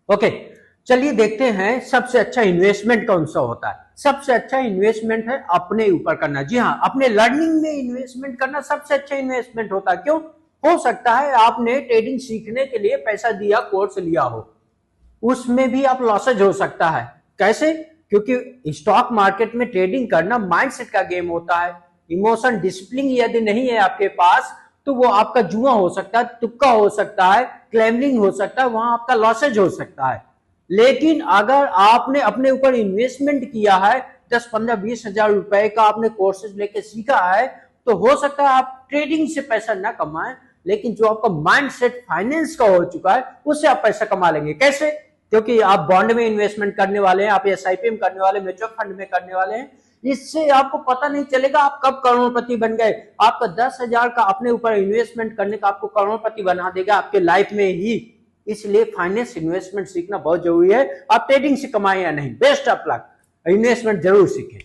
Okay, चलिए देखते हैं सबसे अच्छा इन्वेस्टमेंट कौन सा होता है। सबसे अच्छा इन्वेस्टमेंट है अपने ऊपर करना। जी हाँ, अपने लर्निंग में इन्वेस्टमेंट करना सबसे अच्छा इन्वेस्टमेंट होता है। क्यों? हो सकता है आपने ट्रेडिंग सीखने के लिए पैसा दिया, कोर्स लिया हो, उसमें भी आप लॉसेज हो सकता है। कैसे? क्योंकि स्टॉक मार्केट में ट्रेडिंग करना माइंडसेट का गेम होता है। इमोशन डिसिप्लिन यदि नहीं है आपके पास तो वो आपका जुआ हो सकता है, तुक्का हो सकता है, क्लैमरिंग हो सकता है, वहां आपका लॉसेज हो सकता है। लेकिन अगर आपने अपने ऊपर इन्वेस्टमेंट किया है, 10, 15, 20 हजार रुपए का आपने कोर्सेज लेके सीखा है, तो हो सकता है आप ट्रेडिंग से पैसा ना कमाएं, लेकिन जो आपका माइंड सेट फाइनेंस का हो चुका है उससे आप पैसा कमा लेंगे। कैसे? क्योंकि आप बॉन्ड में इन्वेस्टमेंट करने वाले हैं, आप एसआईपी में करने वाले, म्यूचुअल फंड में करने वाले हैं। इससे आपको पता नहीं चलेगा आप कब करोड़पति बन गए। आपका 10 हजार का अपने ऊपर इन्वेस्टमेंट करने का आपको करोड़पति बना देगा आपके लाइफ में ही। इसलिए फाइनेंस इन्वेस्टमेंट सीखना बहुत जरूरी है। आप ट्रेडिंग से कमाए या नहीं, बेस्ट ऑफ लक, इन्वेस्टमेंट जरूर सीखें।